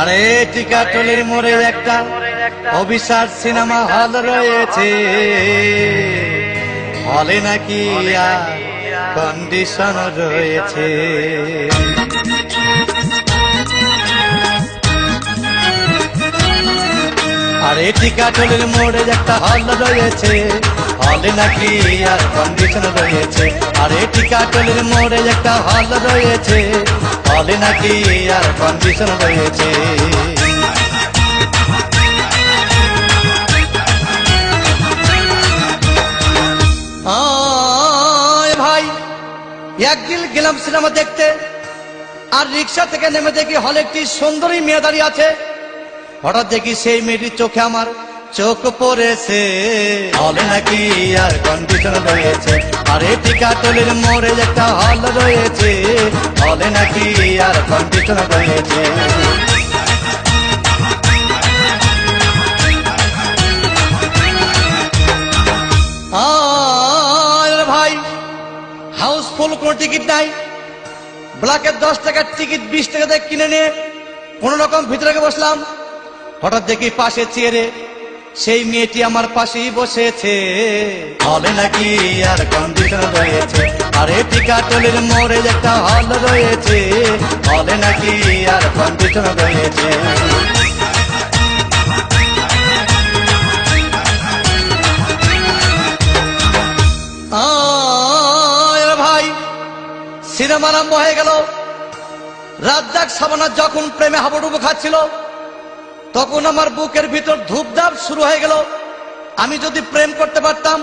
আরে টিকাটলির মোড়ে একটা অভিশাপ সিনেমা হল রয়েছে, হলে নাকি কন্ডিশন রয়েছে। আরে টিকাটলির মোড়ে একটা হল রয়েছে, হলে নাকি আর কন্ডিশন রয়েছে। আরে টিকাটলির মোড়ে একটা হল রয়েছে, হলে নাকি আর কন্ডিশন রয়েছে। ভাই একদিন গেলাম সিনেমা দেখতে, আর রিক্সা থেকে নেমে দেখি হলে একটি সুন্দরী মেয়ে দাঁড়িয়ে আছে। হঠাৎ দেখি সেই মেয়েটির চোখে আমার চোখ পড়েছে, হলে নাকি আর কন্ডিশন রয়েছে। আরে টিকাটলির মোড়ে একটা হল রয়েছে, হলে নাকি আর কন্ডিশন রয়েছে। ভাই হাউসফুল কোন টিকিট নাই, ব্ল্যাকের 10 টাকার টিকিট 20 টাকা দিয়ে কিনে নিয়ে কোন রকম ভিতরে বসলাম। হঠাৎ দেখি পাশে চেয়ারে সেই মেয়েটি আমার পাশেই বসেছে, হলে নাকি আর কন্ডিশন রয়েছে। আরে টিকাটলির মোড়ে একটা হল রয়েছে, হলে নাকি আর কন্ডিশন রয়েছে। ভাই সিনেমা আরম্ভ হয়ে গেল। রাজ্জাক শাবানা যখন প্রেমে হাবুডুবু খাচ্ছিল, তখন আমার বুকের ভিতর ধূপধাপ শুরু হয়ে গেল। আমি যদি প্রেম করতে পারতাম,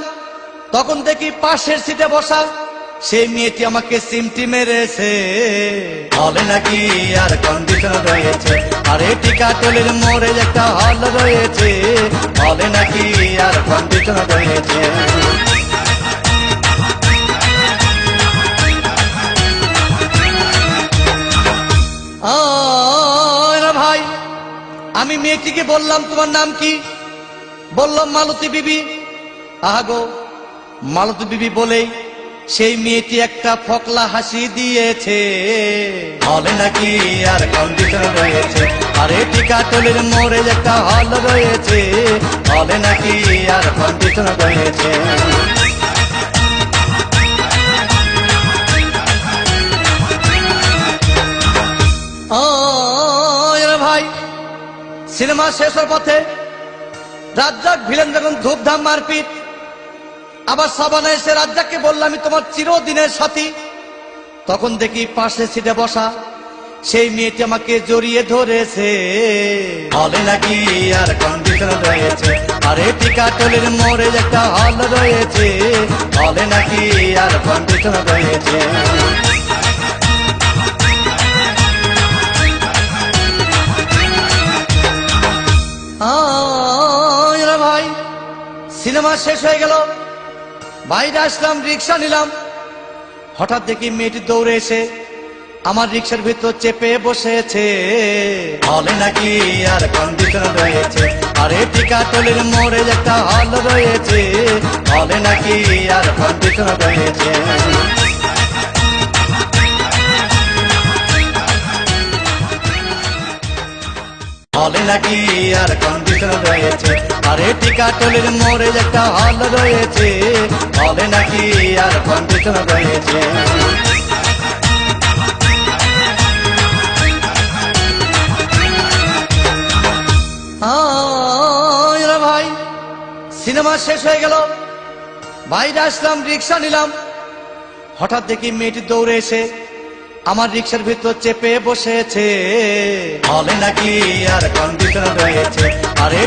তখন দেখি পাশের সিটে বসা সেই মেয়েটি আমাকে সিমটি মেরেছে, হলে নাকি আর কন্ডিশন রয়েছে। আরে টিকাটলির মোড়ে একটা হল রয়েছে, হলে নাকি আর কন্ডিশন রয়েছে। ভাই আমি মেয়েটিকে বললাম, তোমার নাম কি? বললাম মালতী বিবি। আহাগো মালতী বিবি বলেই সেই মেয়েটি একটা ফকলা হাসি দিয়েছে, হলে নাকি আর কন্ডিশন রয়েছে। আরে টিকাটলির মোড়ে একটা হল রয়েছে, হলে নাকি আর কন্ডিশন রয়েছে। ভাই সিনেমা শেষ হওয়ার পথে রাজ্জাক ভিলেন যখন ধূপধাম মারপিট, আবার শাবানা এসে রাজ্জাককে বললাম, আমি তোমার চিরদিনের সাথী। তখন দেখি পাশে সিটে বসা সেই মেয়েটি আমাকে জড়িয়ে ধরেছে, হলে নাকি আর কন্ডিশন রয়েছে। আরে টিকাটলির মোড়ে একটা হল রয়েছে, হলে নাকি আর কন্ডিশন রয়েছে। ভাই সিনেমা শেষ হয়ে গেল, বাইরে আসলাম, রিক্সা নিলাম। হঠাৎ দেখি মেয়েটি দৌড়ে এসে আমার রিক্সার ভিতর চেপে বসেছে, হলে নাকি আর কন্ডিশন রয়েছে। আরে টিকাটলির মোড়ে একটা হল রয়েছে, হলে নাকি আর কন্ডিশন রয়েছে। হলে নাকি আর কন্ডিশন রয়েছে। আরে টিকাটলির মোড়ে একটা হল রয়েছে, হলে নাকি আর কন্ডিশন রয়েছে। ভাই সিনেমা শেষ হয়ে গেল, বাইরে আসলাম, রিক্সা নিলাম। হঠাৎ দেখি মেয়েটি দৌড়ে এসে আমার রিক্সার ভিতর চেপে বসেছে, হলে নাকি আর কন্ডিশন রয়েছে। আরে